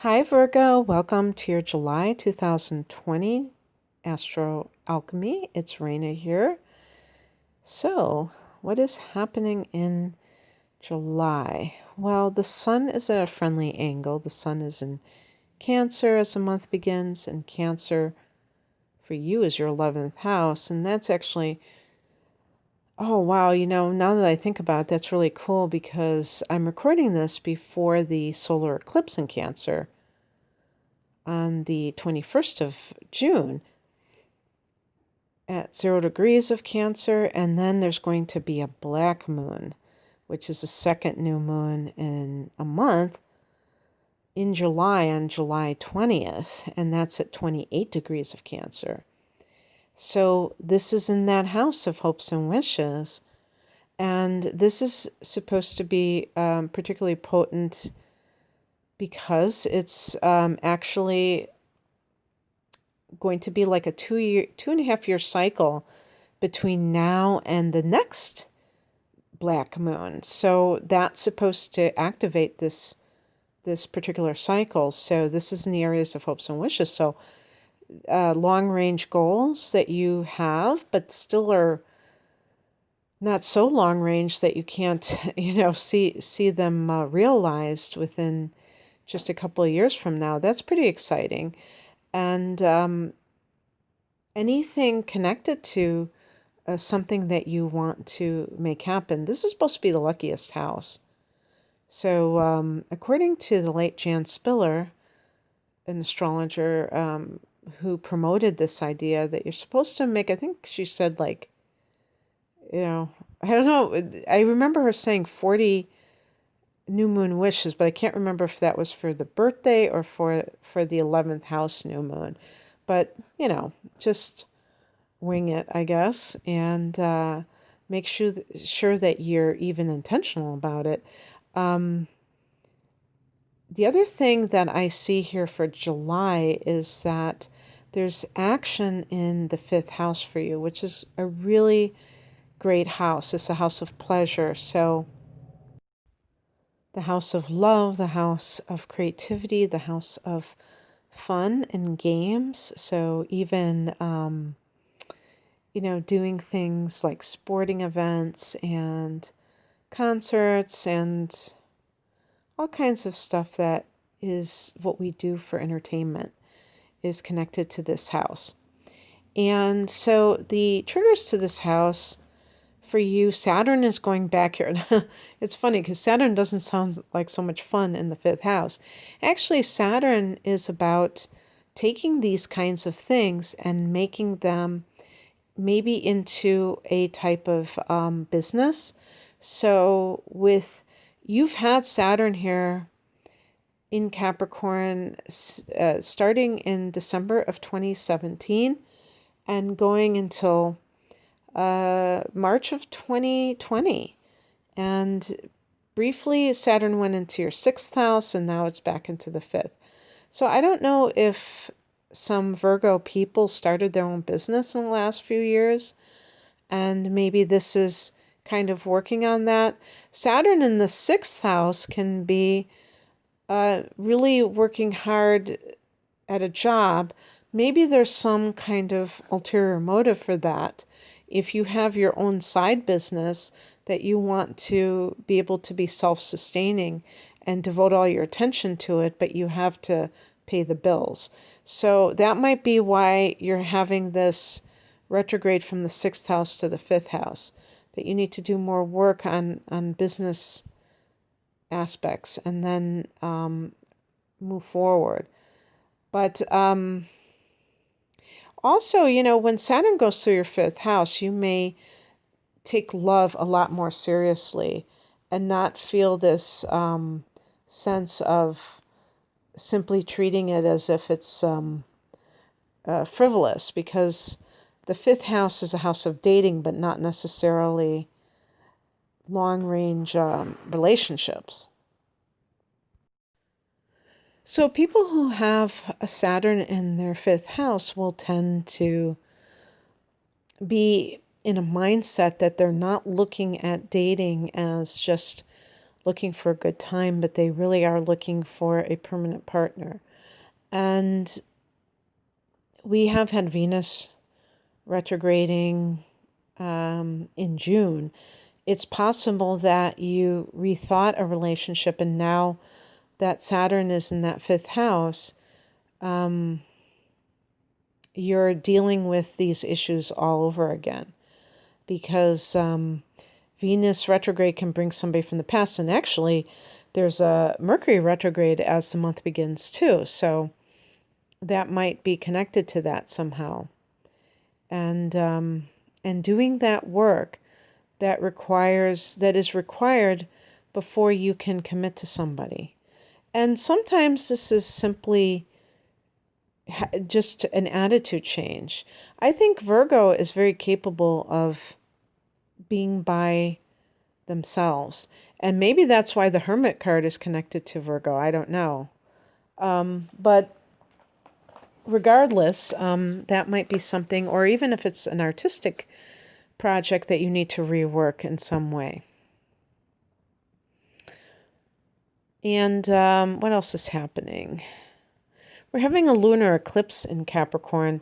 Hi Virgo, welcome to your July 2020 Astro Alchemy. It's Raina here. So, what is happening in July? Well, the sun is at a friendly angle. The sun is in Cancer as the month begins, and Cancer for you is your 11th house, and that's actually, oh wow, now that I think about it, that's really cool because I'm recording this before the solar eclipse in Cancer on the 21st of June at 0 degrees of Cancer, and then there's going to be a black moon, which is the second new moon in a month in July on July 20th, and that's at 28 degrees of Cancer. So this is in that house of hopes and wishes, and this is supposed to be particularly potent because it's actually going to be like a 2.5 year cycle between now and the next black moon. So that's supposed to activate this particular cycle. So this is in the areas of hopes and wishes. So long range goals that you have, but still are not so long range that you can't, see them realized within just a couple of years from now. That's pretty exciting. And anything connected to something that you want to make happen. This is supposed to be the luckiest house. So according to the late Jan Spiller, an astrologer who promoted this idea that you're supposed to make, I think she said I don't know. I remember her saying 40 new moon wishes, but I can't remember if that was for the birthday or for the 11th house new moon. But, just wing it, I guess, and make sure that you're even intentional about it. The other thing that I see here for July is that there's action in the 5th house for you, which is a really great house. It's a house of pleasure. So the house of love, the house of creativity, the house of fun and games. So even, doing things like sporting events and concerts and all kinds of stuff that is what we do for entertainment is connected to this house. And so the triggers to this house for you, Saturn is going back here. It's funny because Saturn doesn't sound like so much fun in the 5th house. Actually, Saturn is about taking these kinds of things and making them maybe into a type of business. So you've had Saturn here in Capricorn starting in December of 2017 and going until March of 2020. And briefly, Saturn went into your 6th house, and now it's back into the 5th. So I don't know if some Virgo people started their own business in the last few years, and maybe this is kind of working on that. Saturn in the 6th house can be really working hard at a job. Maybe there's some kind of ulterior motive for that. If you have your own side business that you want to be able to be self-sustaining and devote all your attention to it, but you have to pay the bills. So that might be why you're having this retrograde from the 6th house to the 5th house, that you need to do more work on business aspects and then move forward. But also, when Saturn goes through your 5th house, you may take love a lot more seriously and not feel this sense of simply treating it as if it's frivolous, because the 5th house is a house of dating, but not necessarily long-range relationships. So people who have a Saturn in their 5th house will tend to be in a mindset that they're not looking at dating as just looking for a good time, but they really are looking for a permanent partner. And we have had Venus retrograding in June. It's possible that you rethought a relationship, and now that Saturn is in that fifth house, you're dealing with these issues all over again, because Venus retrograde can bring somebody from the past. And actually, there's a Mercury retrograde as the month begins too. So that might be connected to that somehow. And doing that work that is required before you can commit to somebody. And sometimes this is simply just an attitude change. I think Virgo is very capable of being by themselves. And maybe that's why the Hermit card is connected to Virgo. I don't know. But regardless, that might be something, or even if it's an artistic project that you need to rework in some way. And what else is happening? We're having a lunar eclipse in Capricorn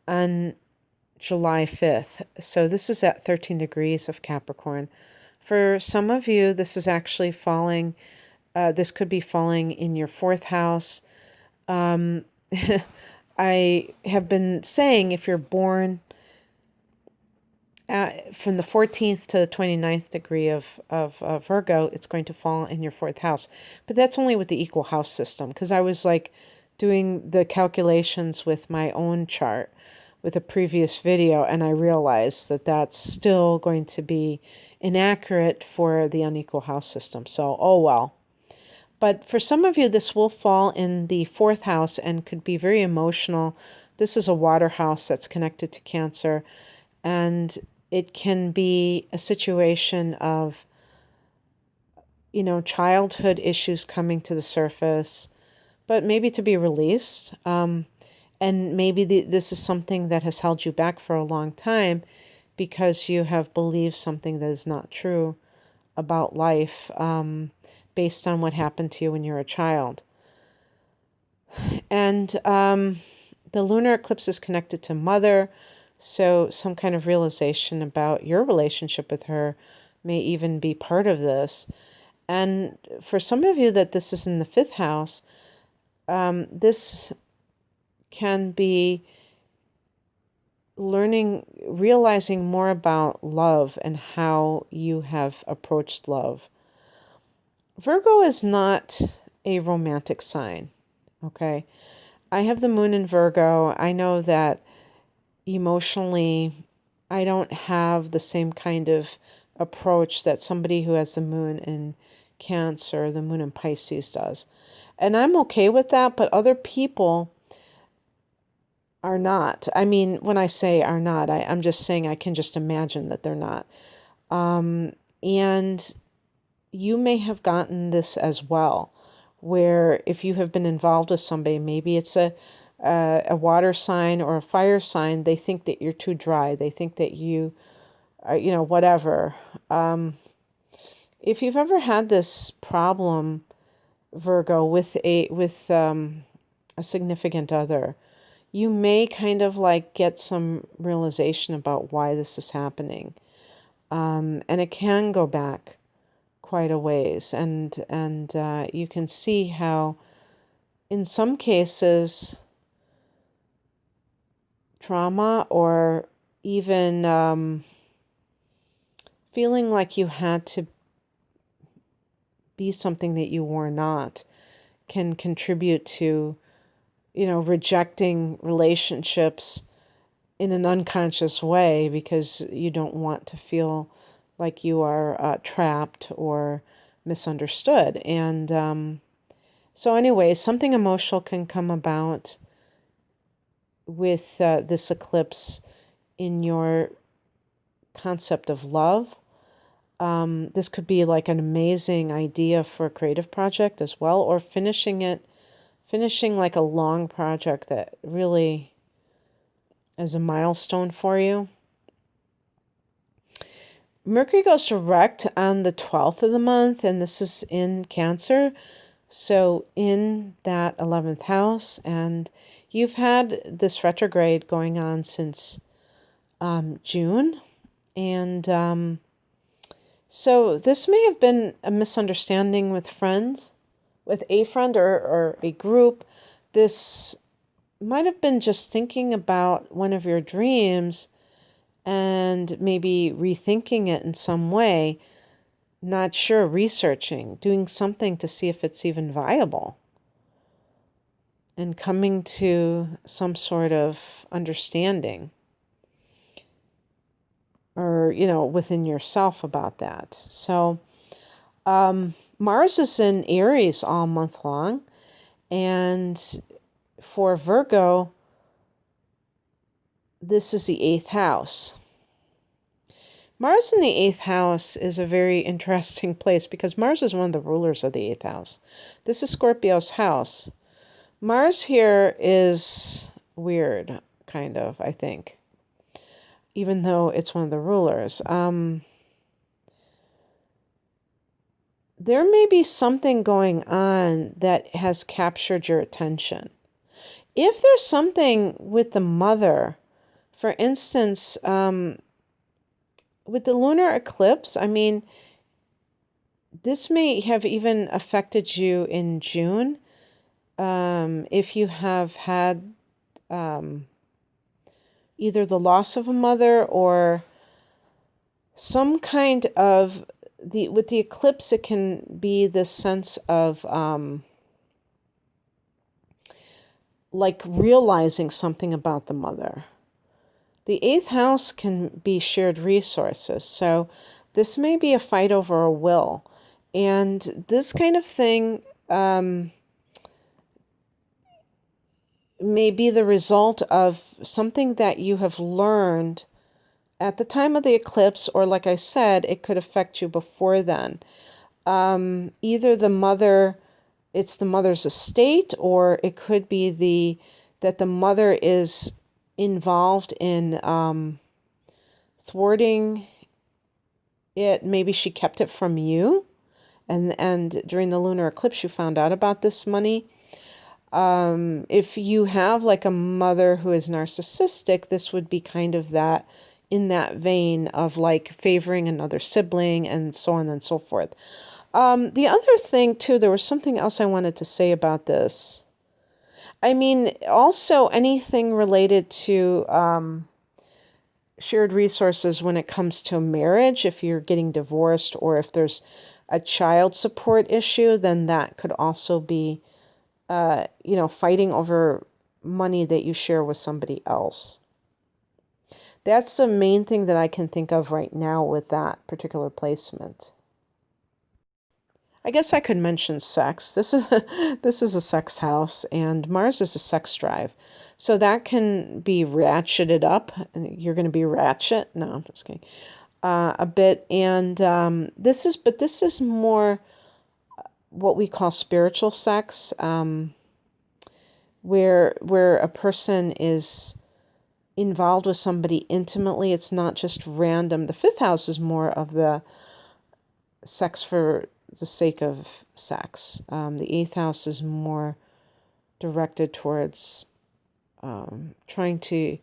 on July 5th. So this is at 13 degrees of Capricorn. For some of you, this is actually falling. This could be falling in your fourth house. I have been saying if you're born from the 14th to the 29th degree of Virgo, it's going to fall in your fourth house. But that's only with the equal house system, because I was like doing the calculations with my own chart with a previous video, and I realized that that's still going to be inaccurate for the unequal house system. So, oh well. But for some of you, this will fall in the fourth house and could be very emotional. This is a water house that's connected to Cancer, and it can be a situation of, childhood issues coming to the surface, but maybe to be released. And maybe this is something that has held you back for a long time because you have believed something that is not true about life, based on what happened to you when you were a child. And the lunar eclipse is connected to Mother, so some kind of realization about your relationship with her may even be part of this. And for some of you that this is in the fifth house, this can be realizing more about love and how you have approached love. Virgo is not a romantic sign, okay? I have the moon in Virgo. I know that emotionally, I don't have the same kind of approach that somebody who has the moon in Cancer, the moon in Pisces does. And I'm okay with that, but other people are not. I mean, when I say are not, I'm just saying I can just imagine that they're not. And you may have gotten this as well, where if you have been involved with somebody, maybe it's a water sign or a fire sign, they think that you're too dry. They think that you are, whatever. If you've ever had this problem, Virgo, with a significant other, you may kind of like get some realization about why this is happening. And it can go back quite a ways. And you can see how in some cases, trauma or even feeling like you had to be something that you were not can contribute to, rejecting relationships in an unconscious way because you don't want to feel like you are trapped or misunderstood. And so anyway, something emotional can come about with this eclipse in your concept of love. This could be like an amazing idea for a creative project as well, or finishing like a long project that really is a milestone for you. Mercury goes direct on the 12th of the month, and this is in Cancer. So in that 11th house, and you've had this retrograde going on since June. And so this may have been a misunderstanding with friends, with a friend or a group. This might have been just thinking about one of your dreams and maybe rethinking it in some way. Not sure, researching, doing something to see if it's even viable, and coming to some sort of understanding, or, within yourself about that. So Mars is in Aries all month long, and for Virgo, this is the 8th house. Mars in the 8th house is a very interesting place because Mars is one of the rulers of the 8th house. This is Scorpio's house. Mars here is weird, kind of, I think, even though it's one of the rulers. There may be something going on that has captured your attention. If there's something with the mother, for instance, with the lunar eclipse, I mean, this may have even affected you in June. If you have had either the loss of a mother or some kind of with the eclipse, it can be this sense of like realizing something about the mother. The 8th house can be shared resources, so this may be a fight over a will. And this kind of thing may be the result of something that you have learned at the time of the eclipse, or like I said, it could affect you before then. Either it's the mother's estate, or it could be that the mother is involved in thwarting it. Maybe she kept it from you, and during the lunar eclipse you found out about this money. If you have like a mother who is narcissistic, this would be kind of that, in that vein of like favoring another sibling and so on and so forth. The other thing too, there was something else I wanted to say about this. I mean, also anything related to shared resources when it comes to marriage. If you're getting divorced, or if there's a child support issue, then that could also be, fighting over money that you share with somebody else. That's the main thing that I can think of right now with that particular placement. I guess I could mention sex. This is a sex house, and Mars is a sex drive. So that can be ratcheted up. You're going to be ratchet. No, I'm just kidding. A bit. And this is more what we call spiritual sex, where a person is involved with somebody intimately. It's not just random. The 5th house is more of the sex for the sake of sex. The 8th house is more directed towards trying to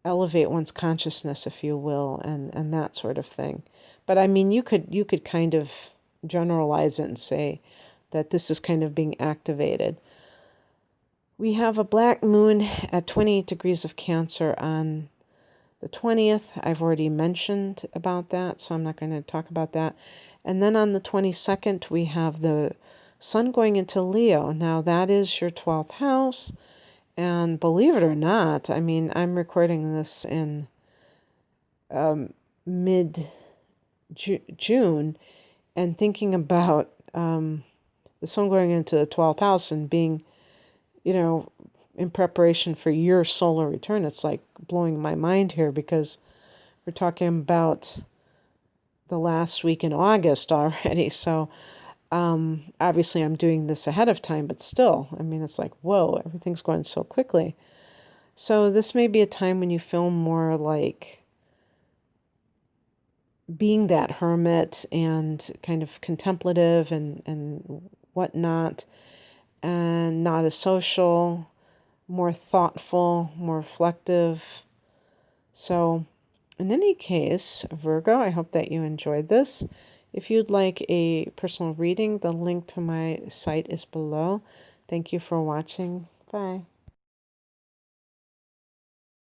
elevate one's consciousness, if you will, and that sort of thing. But I mean, you could kind of generalize it and say that this is kind of being activated. We have a black moon at 28 degrees of Cancer on the 20th. I've already mentioned about that, so I'm not going to talk about that. And then on the 22nd, we have the sun going into Leo. Now, that is your 12th house. And believe it or not, I mean, I'm recording this in mid-June and thinking about the sun going into the 12th house and being, in preparation for your solar return. It's like blowing my mind here because we're talking about the last week in August already. So obviously I'm doing this ahead of time, but still, I mean, it's like, whoa, everything's going so quickly. So this may be a time when you feel more like being that hermit and kind of contemplative and whatnot, and not as social, more thoughtful, more reflective. So in any case, Virgo, I hope that you enjoyed this. If you'd like a personal reading, the link to my site is below. Thank you for watching. Bye.